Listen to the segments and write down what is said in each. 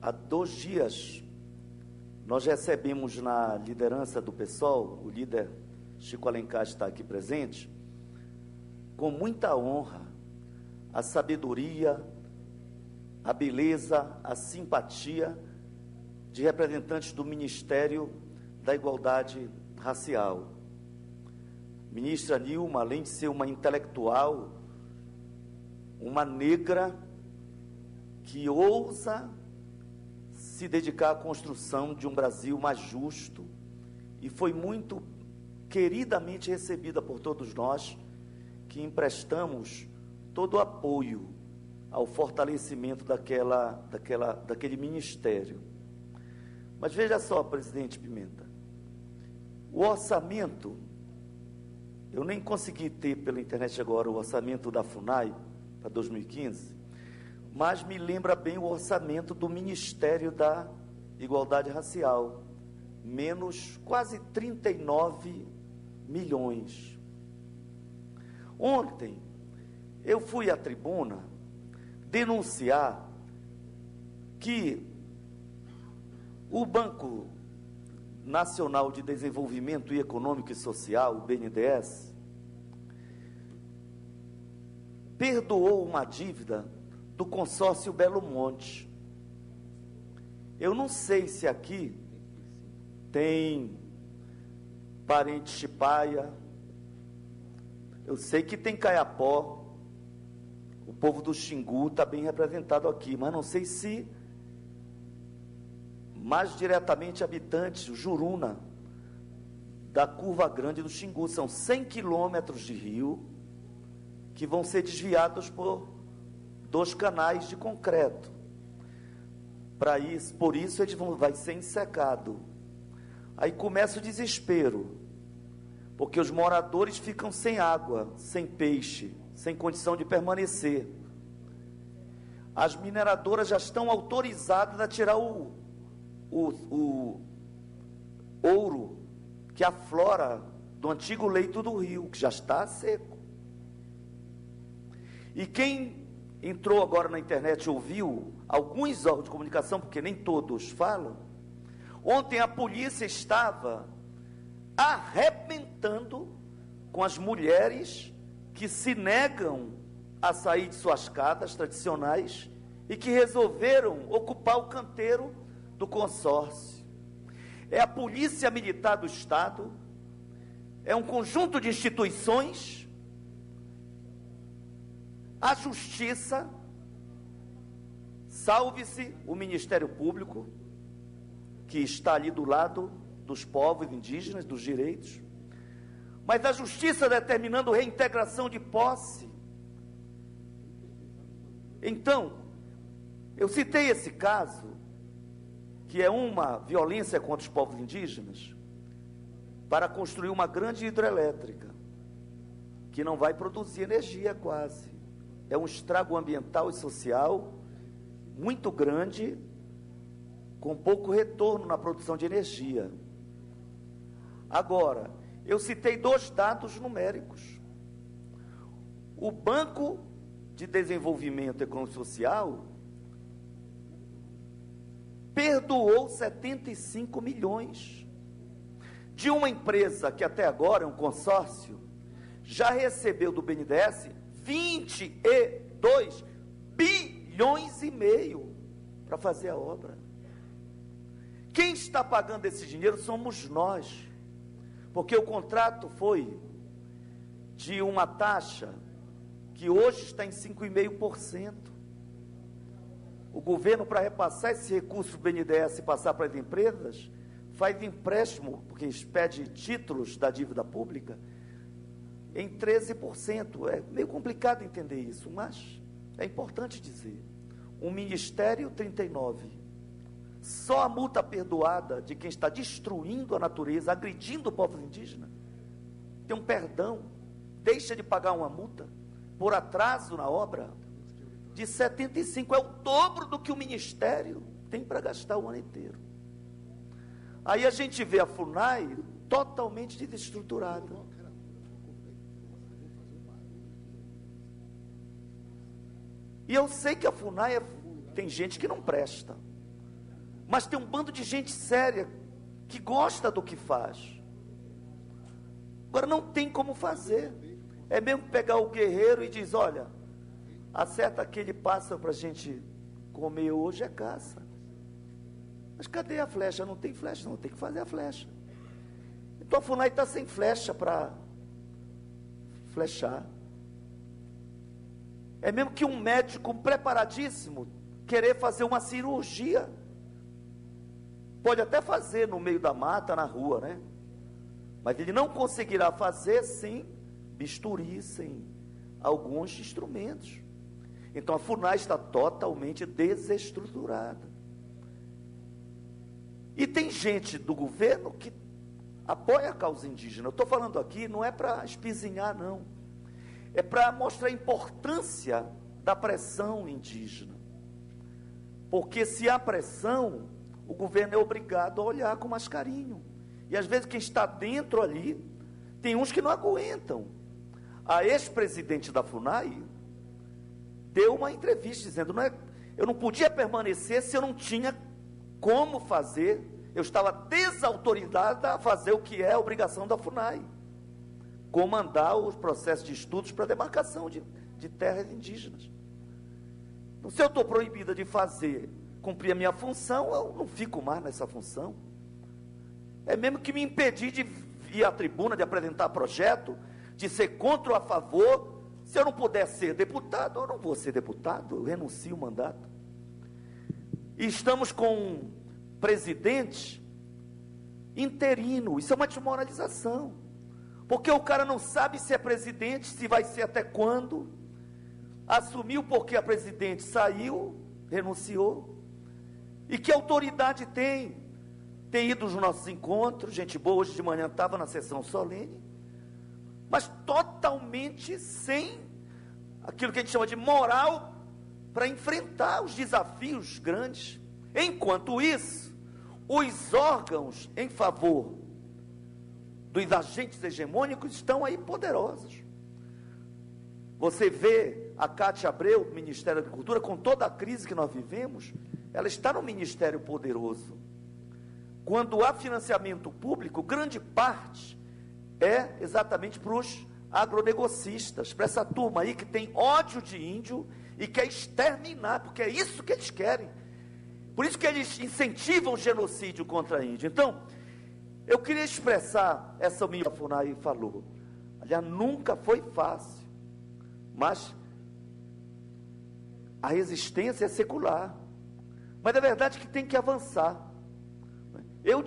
Há 2 dias, nós recebemos na liderança do PSOL, o líder Chico Alencar está aqui presente, com muita honra, a sabedoria, a beleza, a simpatia de representantes do Ministério da Igualdade Racial. Ministra Nilma, além de ser uma intelectual, uma negra que ousa se dedicar à construção de um Brasil mais justo, e foi muito queridamente recebida por todos nós que emprestamos todo o apoio ao fortalecimento daquele ministério. Mas veja só, presidente Pimenta, o orçamento, eu nem consegui ter pela internet agora o orçamento da FUNAI para 2015, mas me lembra bem o orçamento do Ministério da Igualdade Racial, menos quase 39 milhões. Ontem, eu fui à tribuna denunciar que o Banco Nacional de Desenvolvimento Econômico e Social, o BNDES, perdoou uma dívida do consórcio Belo Monte. Eu não sei se aqui tem parente Chipaia, eu sei que tem Caiapó, o povo do Xingu está bem representado aqui, mas não sei se mais diretamente habitantes, o Juruna, da Curva Grande do Xingu, são 100 quilômetros de rio, que vão ser desviados por 2 canais de concreto. Por isso eles vai ser ensecado. Aí começa o desespero, porque os moradores ficam sem água, sem peixe, sem condição de permanecer. As mineradoras já estão autorizadas a tirar o ouro que aflora do antigo leito do rio, que já está seco. E quem entrou agora na internet e ouviu alguns órgãos de comunicação, porque nem todos falam, ontem a polícia estava arrebentando com as mulheres que se negam a sair de suas casas tradicionais e que resolveram ocupar o canteiro do consórcio. É a Polícia Militar do Estado, é um conjunto de instituições, a Justiça, salve-se o Ministério Público, que está ali do lado dos povos indígenas, dos direitos, mas a Justiça determinando reintegração de posse. Então, eu citei esse caso, que é uma violência contra os povos indígenas, para construir uma grande hidrelétrica, que não vai produzir energia quase. É um estrago ambiental e social muito grande, com pouco retorno na produção de energia. Agora, eu citei 2 dados numéricos. O Banco de Desenvolvimento Econômico e Social perdoou 75 milhões de uma empresa que até agora é um consórcio, já recebeu do BNDES 22 bilhões e meio para fazer a obra. Quem está pagando esse dinheiro somos nós, porque o contrato foi de uma taxa que hoje está em 5,5%. O governo, para repassar esse recurso do BNDES e passar para as empresas, faz empréstimo, porque pede títulos da dívida pública, em 13%. É meio complicado entender isso, mas é importante dizer. O Ministério 39, só a multa perdoada de quem está destruindo a natureza, agredindo o povo indígena, tem um perdão, deixa de pagar uma multa por atraso na obra de 75, é o dobro do que o Ministério tem para gastar o ano inteiro. Aí a gente vê a FUNAI totalmente desestruturada. E eu sei que a FUNAI tem gente que não presta, mas tem um bando de gente séria que gosta do que faz. Agora não tem como fazer. É mesmo pegar o guerreiro e diz: olha, acerta aquele pássaro para a gente comer hoje, é caça. Mas cadê a flecha? Não tem flecha, não, tem que fazer a flecha. Então a FUNAI está sem flecha para flechar. É mesmo que um médico preparadíssimo querer fazer uma cirurgia. Pode até fazer no meio da mata, na rua, né? Mas ele não conseguirá fazer sem bisturi, sem alguns instrumentos. Então a FUNAI está totalmente desestruturada. E tem gente do governo que apoia a causa indígena. Eu estou falando aqui, não é para espizinhar, não. É para mostrar a importância da pressão indígena. Porque se há pressão, o governo é obrigado a olhar com mais carinho. E às vezes quem está dentro ali, tem uns que não aguentam. A ex-presidente da FUNAI deu uma entrevista dizendo: eu não podia permanecer se eu não tinha como fazer, eu estava desautorizada a fazer o que é a obrigação da FUNAI, comandar os processos de estudos para demarcação de terras indígenas. Então, se eu estou proibida de cumprir a minha função, eu não fico mais nessa função. É mesmo que me impedir de ir à tribuna, de apresentar projeto, de ser contra ou a favor. Se eu não puder ser deputado, eu não vou ser deputado, eu renuncio o mandato. E estamos com um presidente interino. Isso é uma desmoralização, porque o cara não sabe se é presidente, se vai ser até quando. Assumiu porque a presidente saiu, renunciou. E que autoridade tem? Tem ido aos nossos encontros, gente boa. Hoje de manhã estava na sessão solene, mas totalmente sem aquilo que a gente chama de moral para enfrentar os desafios grandes. Enquanto isso, os órgãos em favor dos agentes hegemônicos estão aí poderosos. Você vê a Cátia Abreu, do Ministério da Agricultura, com toda a crise que nós vivemos, ela está no ministério poderoso. Quando há financiamento público, grande parte é exatamente para os agronegocistas, para essa turma aí que tem ódio de índio e quer exterminar, porque é isso que eles querem. Por isso que eles incentivam o genocídio contra índio. Então, eu queria expressar essa minha FUNAI falou. Aliás, nunca foi fácil, mas a resistência é secular. Mas é verdade que tem que avançar. Eu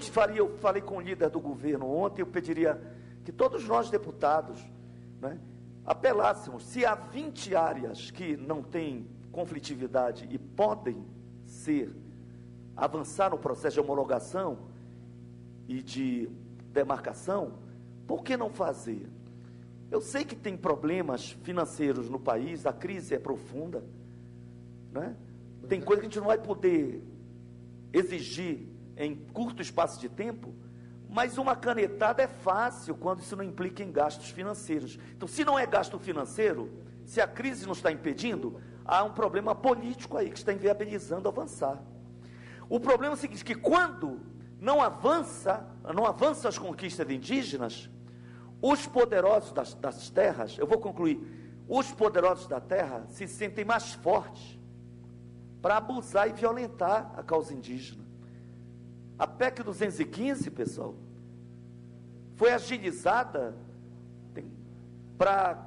falei com o líder do governo ontem, eu pediria que todos nós deputados, né, apelássemos. Se há 20 áreas que não têm conflitividade e podem avançar no processo de homologação e de demarcação, por que não fazer? Eu sei que tem problemas financeiros no país, a crise é profunda, né? Tem coisa que a gente não vai poder exigir em curto espaço de tempo, mas uma canetada é fácil quando isso não implica em gastos financeiros. Então, se não é gasto financeiro, se a crise não está impedindo, há um problema político aí que está inviabilizando avançar. O problema é o seguinte, que quando não avançam as conquistas indígenas, os poderosos das terras, eu vou concluir, os poderosos da terra se sentem mais fortes para abusar e violentar a causa indígena. A PEC 215, pessoal, foi agilizada para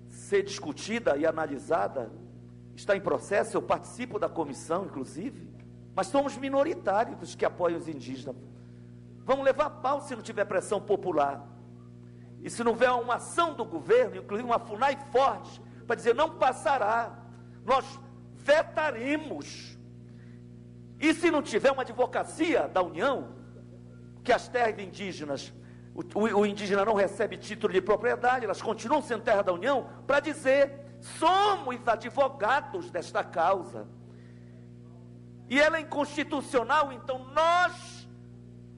ser discutida e analisada, está em processo, eu participo da comissão, inclusive, mas somos minoritários dos que apoiam os indígenas. Vamos levar pau se não tiver pressão popular. E se não houver uma ação do governo, inclusive uma FUNAI forte, para dizer, não passará, nós vetaremos. E se não tiver uma advocacia da União, que as terras indígenas, o indígena não recebe título de propriedade, elas continuam sendo terra da União, para dizer, somos advogados desta causa. E ela é inconstitucional, então nós,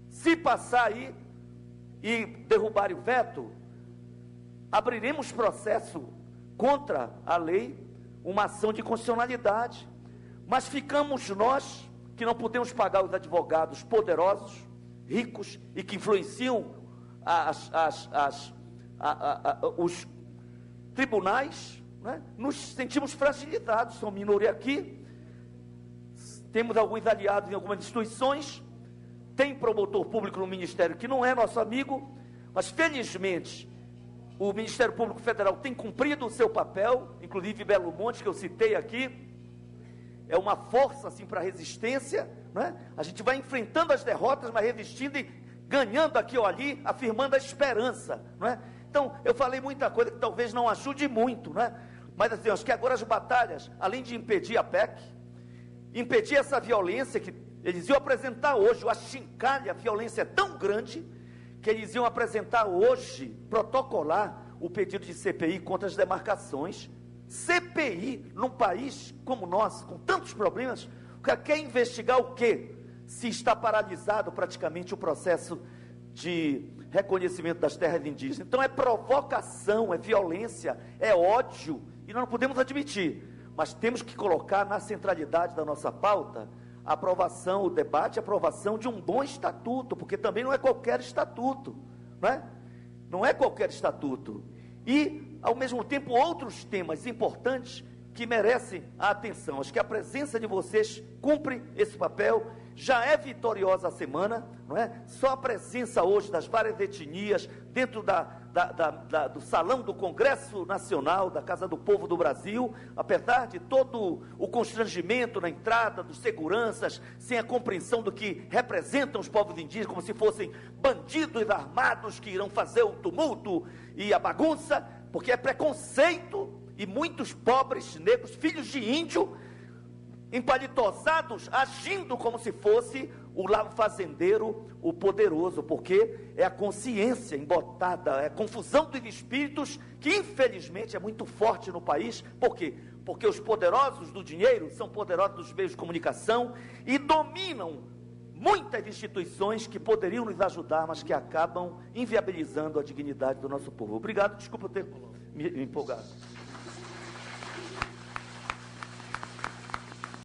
se passar aí e derrubar o veto, abriremos processo contra a lei, uma ação de constitucionalidade. Mas ficamos nós que não podemos pagar os advogados poderosos, ricos e que influenciam os tribunais, né? Nos sentimos fragilizados, somos minoria aqui, temos alguns aliados em algumas instituições, tem promotor público no Ministério que não é nosso amigo, mas felizmente o Ministério Público Federal tem cumprido o seu papel, inclusive Belo Monte, que eu citei aqui, é uma força assim para a resistência, né? A gente vai enfrentando as derrotas, mas resistindo e ganhando aqui ou ali, afirmando a esperança, né? Então, eu falei muita coisa que talvez não ajude muito, né? Mas assim, acho que agora as batalhas, além de impedir a PEC, impedir essa violência que eles iam apresentar hoje, o achincalhe, a violência é tão grande, que eles iam apresentar hoje, protocolar, o pedido de CPI contra as demarcações. CPI, num país como o nosso, com tantos problemas, o cara quer investigar o quê? Se está paralisado praticamente o processo de reconhecimento das terras indígenas. Então é provocação, é violência, é ódio, e nós não podemos admitir, mas temos que colocar na centralidade da nossa pauta a aprovação, o debate, a aprovação de um bom estatuto, porque também não é qualquer estatuto, não é? Não é qualquer estatuto. E, ao mesmo tempo, outros temas importantes que merecem a atenção. Acho que a presença de vocês cumpre esse papel. Já é vitoriosa a semana, não é? Só a presença hoje das várias etnias dentro do salão do Congresso Nacional, da Casa do Povo do Brasil, apesar de todo o constrangimento na entrada dos seguranças, sem a compreensão do que representam os povos indígenas, como se fossem bandidos armados que irão fazer o tumulto e a bagunça, porque é preconceito, e muitos pobres negros, filhos de índio, empalitosados, agindo como se fosse o fazendeiro, o poderoso, porque é a consciência embotada, é a confusão dos espíritos, que infelizmente é muito forte no país. Por quê? Porque os poderosos do dinheiro são poderosos dos meios de comunicação e dominam muitas instituições que poderiam nos ajudar, mas que acabam inviabilizando a dignidade do nosso povo. Obrigado, desculpa eu ter me empolgado.